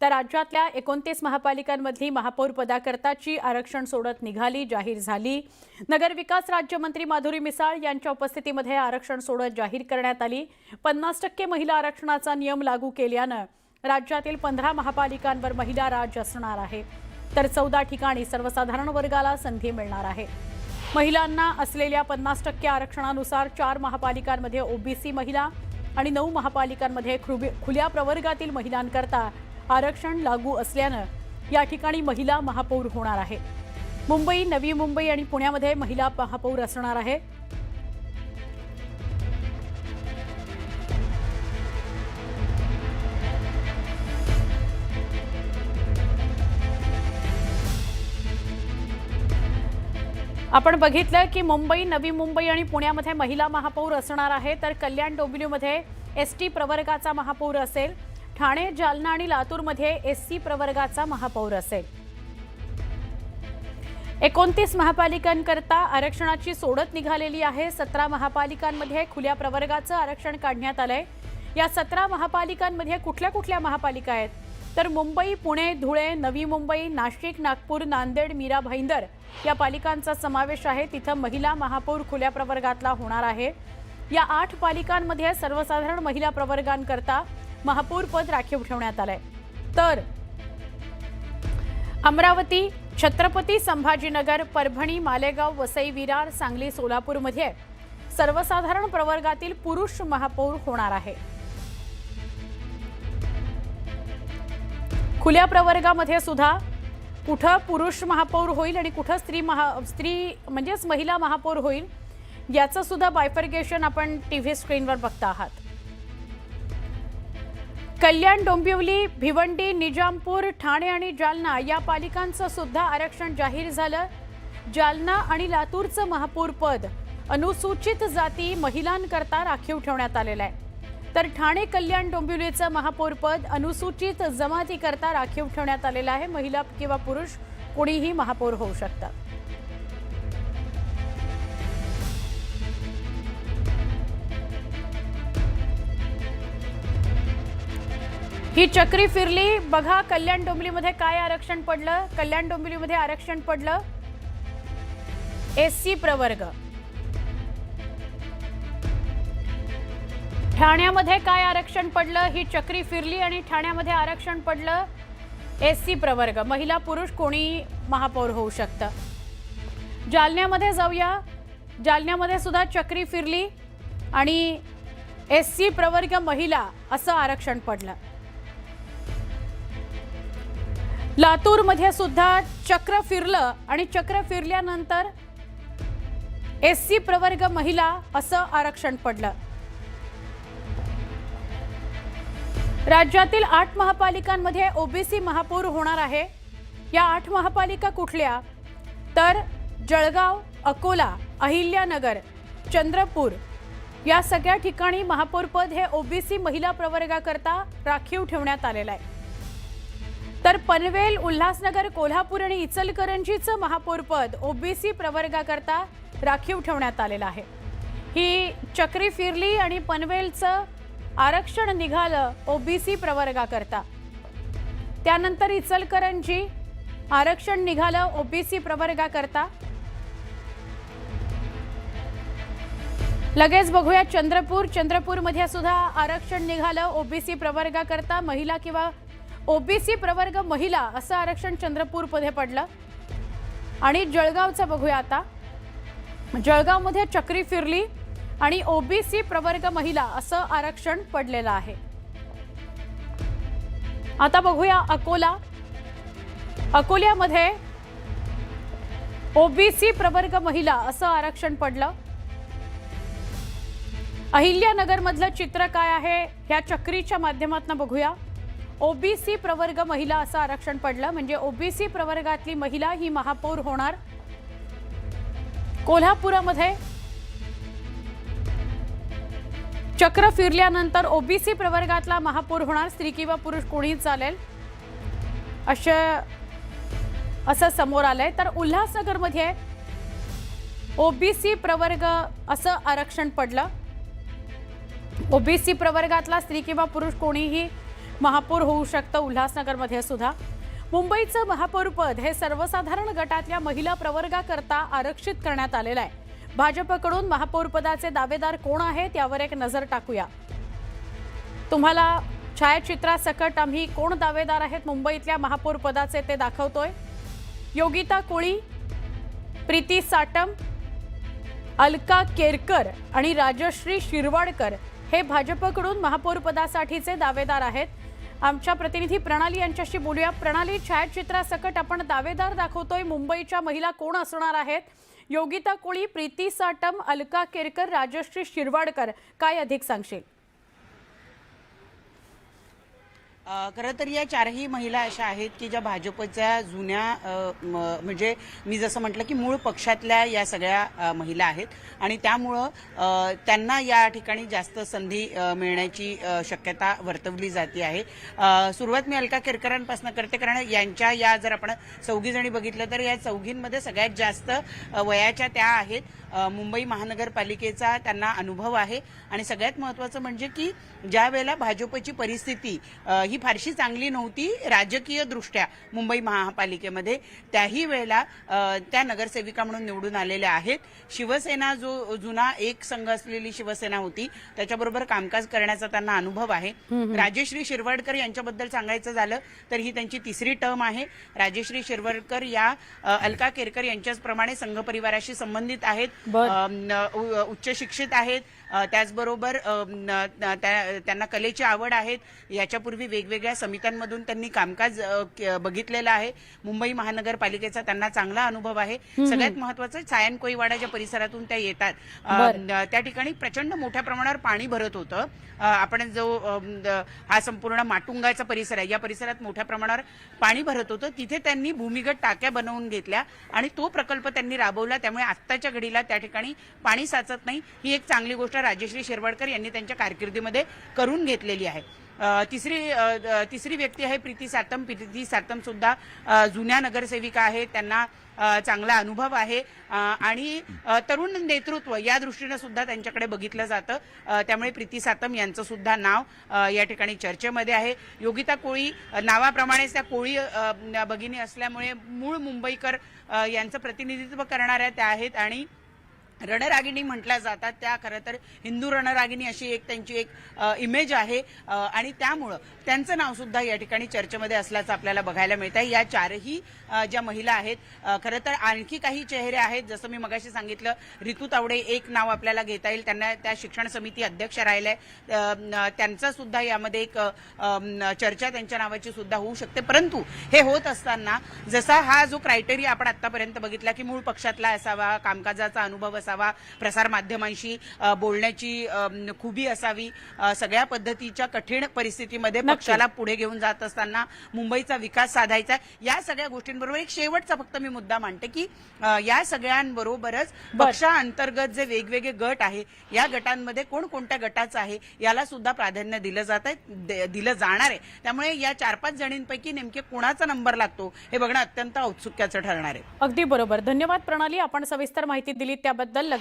तर राज्यातल्या 29 महापालिकांमधली महापौर पदाकरताची आरक्षण सोडत निघाली, जाहीर झाली। नगरविकास राज्यमंत्री माधुरी मिसाळ यांच्या उपस्थितीमध्ये आरक्षण सोडत जाहीर करण्यात आली। 50% महिला आरक्षणाचा नियम लागू केल्यानं राज्यातील 15 महापालिकांवर महिला राज असणार आहे, तर 14 ठिकाणी सर्वसाधारण वर्गाला संधी मिळणार आहे। महिलांना असलेल्या 50% आरक्षणानुसार 4 महापालिकांमध्ये ओबीसी महिला आणि 9 महापालिकांमध्ये खुल्या प्रवर्गातील महिलांकरता आरक्षण लागू असल्यानं या ठिकाणी महिला महापौर होणार आहे। मुंबई, नवी मुंबई आणि पुण्यामध्ये महिला महापौर असणार आहे। आपण बघितलं की मुंबई, नवी मुंबई आणि पुण्यामध्ये महिला महापौर असणार आहे, तर कल्याण डोंबिवलीमध्ये एसटी प्रवर्गाचा महापौर असेल। ठाणे, जालना आणि लातूरमध्ये एससी प्रवर्गाचा महापौर असेल। 29 महापालिकांकरता आरक्षणाची सोडत निघालेली आहे। 17 महापालिकांमध्ये खुल्या प्रवर्गाचं आरक्षण काढण्यात आलंय। या 17 महापालिकांमध्ये कुठल्या महापालिका आहेत तर मुंबई, पुणे, धुळे, नवी मुंबई, नाशिक, नागपूर, नांदेड, मीरा भाईंदर या पालिकांचा समावेश आहे। तिथं महिला महापौर खुल्या प्रवर्गातला होणार आहे। या 8 पालिकांमध्ये सर्वसाधारण महिला प्रवर्गांकरता महापौर पद राखीव ठेवण्यात आलंय। तर अमरावती, छत्रपती संभाजीनगर, परभणी, मालेगाव, वसई, विरार, सांगली, सोलापूरमध्ये सर्वसाधारण प्रवर्गातील पुरुष महापौर होणार आहे। खुल्या प्रवर्गामध्ये सुद्धा कुठं पुरुष महापौर होईल आणि कुठं स्त्री म्हणजेच महिला महापौर होईल याचं सुद्धा बायफर्गेशन आपण टीव्ही स्क्रीनवर बघता आहात। कल्याण, डोंबिवली, भिवंडी, निजामपूर, ठाणे आणि जालना या पालिकांचं सुद्धा आरक्षण जाहीर झालं। जालना आणि लातूरचं महापौर पद अनुसूचित जाती महिलांकरता राखीव ठेवण्यात आलेलं आहे, तर ठाणे, कल्याण, डोंबिवलीचं महापौर पद अनुसूचित जमातीकरता राखीव ठेवण्यात आलेलं आहे। महिला किंवा पुरुष कोणीही महापौर होऊ शकतात। ही चक्री फिरली बघा। कल्याण डोंबिवलीमध्ये काय आरक्षण पडलं? कल्याण डोंबिवलीमध्ये आरक्षण पडलं एससी प्रवर्ग। ठाण्यामध्ये काय आरक्षण पडलं? ही चक्री फिरली आणि ठाण्यामध्ये आरक्षण पडलं एससी प्रवर्ग। महिला पुरुष कोणी महापौर होऊ शकतं। जालन्यामध्ये जाऊया। जालन्यामध्ये सुद्धा चक्री फिरली आणि एससी प्रवर्ग महिला असं आरक्षण पडलं। लातूरमध्ये सुद्धा चक्र फिरलं आणि चक्र फिरल्यानंतर एससी प्रवर्ग महिला असं आरक्षण पडलं। राज्यातील 8 महापालिकांमध्ये ओबीसी महापौर होणार आहे। या 8 महापालिका कुठल्या तर जळगाव, अकोला, अहिल्यानगर, चंद्रपूर या सगळ्या ठिकाणी महापौर पद हे ओबीसी महिला प्रवर्गाकरता राखीव ठेवण्यात आलेलं आहे। तर पनवेल, उल्हासनगर, कोल्हापूर आणि इचलकरंजीचं महापौर पद ओबीसी प्रवर्गाकरता राखीव ठेवण्यात आलेलं आहे। ही चक्री फिरली आणि पनवेलचं आरक्षण निघालं ओबीसी प्रवर्गाकरता। त्यानंतर इचलकरंजी आरक्षण निघालं ओबीसी प्रवर्गाकरता। लगेच बघूया चंद्रपूर। चंद्रपूरमध्ये सुद्धा आरक्षण निघालं ओबीसी प्रवर्गाकरता। महिला किंवा ओबीसी प्रवर्ग महिला असं आरक्षण चंद्रपूरमध्ये पडलं। आणि जळगावचं बघूया आता। जळगावमध्ये चक्री फिरली आणि ओबीसी प्रवर्ग महिला असं आरक्षण पडलेलं आहे। आता बघूया अकोला। अकोल्यामध्ये ओबीसी प्रवर्ग महिला असं आरक्षण पडलं। अहिल्यानगर मधलं चित्र काय आहे ह्या चक्रीच्या माध्यमातून बघूया। ओबीसी प्रवर्ग महिला असं आरक्षण पडलं, म्हणजे ओबीसी प्रवर्गातली महिला ही महापौर होणार। कोल्हापुरामध्ये चक्र फिरल्यानंतर ओबीसी प्रवर्गातला महापौर होणार। स्त्री किंवा पुरुष कोणीही चालेल असं समोर आलंय। तर उल्हासनगरमध्ये ओबीसी प्रवर्ग असं आरक्षण पडलं। ओबीसी प्रवर्गातला स्त्री किंवा पुरुष कोणीही महापौर होऊ शकतं उल्हासनगरमध्ये सुद्धा. मुंबईचं महापौरपद हे सर्वसाधारण गटातल्या महिला प्रवर्गाकरता आरक्षित करण्यात आलेलं आहे. भाजपकडून महापौरपदाचे दावेदार कोण आहेत यावर एक नजर टाकूया. तुम्हाला छायाचित्रासकट आम्ही कोण दावेदार आहेत मुंबईतल्या महापौरपदाचे ते दाखवतोय. योगिता कोळी, प्रीती साटम, अलका केरकर आणि राजश्री शिरवाडकर हे भाजपकडून महापौरपदासाठीचे दावेदार आहेत. आमच्या प्रतिनिधी प्रणाली यांच्याशी बोलूया. प्रणाली, छायाचित्रासकट आपण दावेदार दाखवतोय. मुंबईच्या महिला कोण असणार आहेत? योगिता कोळी, प्रीती साटम, अलका केरकर, राजश्री शिरवाडकर. काय अधिक सांगशील? खरं तर या चारही महिला अशा आहेत की ज्या भाजपच्या जुन्या म्हणजे मी जसं म्हटलं की मूळ पक्षातल्या या सगळ्या महिला आहेत आणि त्यामुळं त्यांना या ठिकाणी जास्त संधी मिळण्याची शक्यता वर्तवली जाते आहे. सुरुवात मी अलका केरकरांपासून करते, कारण यांच्या या जर आपण चौघीजणी बघितलं तर या चौघींमध्ये सगळ्यात जास्त वयाच्या त्या आहेत. मुंबई महानगरपालिकेचा त्यांना अनुभव आहे आणि सगळ्यात महत्त्वाचं म्हणजे की ज्या वेळेला भाजपची परिस्थिती ही फारशी चांगली नव्हती राजकीय दृष्ट्या मुंबई महापालिकेमध्ये, त्याही वेळेला त्या नगरसेविका म्हणून निवडून आलेल्या आहेत. शिवसेना जो जुना एक संघ असलेली शिवसेना होती त्याच्याबरोबर कामकाज करण्याचा त्यांना अनुभव आहे. राजश्री शिरवाडकर यांच्याबद्दल सांगायचं झालं तर ही त्यांची तिसरी टर्म आहे. राजश्री शिरवाडकर या अलका केरकर यांच्याच प्रमाणे संघ परिवाराशी संबंधित आहेत, उच्च शिक्षित आहेत, त्याचबरोबर त्यांना कलेची आवड आहे. याच्यापूर्वी वेगवेगळ्या समित्यांमधून त्यांनी कामकाज बघितलेलं आहे. मुंबई महानगरपालिकेचा त्यांना चांगला अनुभव आहे. सगळ्यात महत्वाचं सायन कोळीवाडा ज्या परिसरातून त्या येतात त्या ठिकाणी प्रचंड मोठ्या प्रमाणावर पाणी भरत होतं. आपण जो हा संपूर्ण माटुंगाचा परिसर आहे या परिसरात मोठ्या प्रमाणावर पाणी भरत होतं. तिथे त्यांनी भूमिगत टाक्या बनवून घेतल्या आणि तो प्रकल्प त्यांनी राबवला. त्यामुळे आत्ताच्या घडीला त्या ठिकाणी पाणी साचत नाही. ही एक चांगली गोष्ट राजश्री शिरवाडकर यांनी त्यांच्या कारकिर्दीमध्ये करून घेतलेली आहे. तिसरी व्यक्ती आहे प्रीती साटम. प्रीती साटम सुद्धा जुन्या नगरसेविका आहेत, त्यांना चांगला अनुभव आहे आणि तरुण नेतृत्व या दृष्टीने सुद्धा त्यांच्याकडे बघितलं जातं. त्यामुळे प्रीती साटम यांचं सुद्धा नाव या ठिकाणी चर्चेमध्ये आहे. योगिता कोळी नावाप्रमाणेच त्या कोळी भगिनी असल्यामुळे मूळ मुंबईकर यांचं प्रतिनिधित्व करणाऱ्या त्या आहेत आणि रणरागिणी म्हटल्या जातात. त्या खरं तर हिंदू रणरागिणी अशी एक त्यांची एक इमेज आहे आणि त्यामुळं त्यांचं नाव सुद्धा या ठिकाणी चर्चेमध्ये असल्याचं आपल्याला बघायला मिळत आहे. या चारही ज्या महिला आहेत, खरं तर आणखी काही चेहरे आहेत. जसं मी मगाशी सांगितलं, रितू तावडे एक नाव आपल्याला घेता येईल, त्यांना त्या शिक्षण समिती अध्यक्ष राहिल्या, त्यांचा सुद्धा यामध्ये एक चर्चा त्यांच्या नावाची सुद्धा होऊ शकते. परंतु हे होत असताना जसा हा जो क्रायटेरिया आपण आतापर्यंत बघितला की मूळ पक्षातला असावा, कामकाजाचा अनुभव असावा, प्रसार माध्यमांशी बोलण्याची खुबी असावी, सगळ्या पद्धतीच्या कठीण परिस्थितीमध्ये पक्षाला पुढे घेऊन जात असताना मुंबईचा विकास साधायचा, या सगळ्या गोष्टींबरोबर एक शेवटचा फक्त मी मुद्दा मांडते की या सगळ्यांबरोबरच पक्षाअंतर्गत जे वेगवेगळे गट आहे या गटांमध्ये कोणकोणत्या गटाचं आहे याला सुद्धा प्राधान्य दिलं जाणार आहे. त्यामुळे या 4-5 जणींपैकी नेमके कोणाचा नंबर लागतो हे बघणं अत्यंत औत्सुक्याचं ठरणार आहे. अगदी बरोबर. धन्यवाद प्रणाली, आपण सविस्तर माहिती दिली त्याबद्दल. लगेच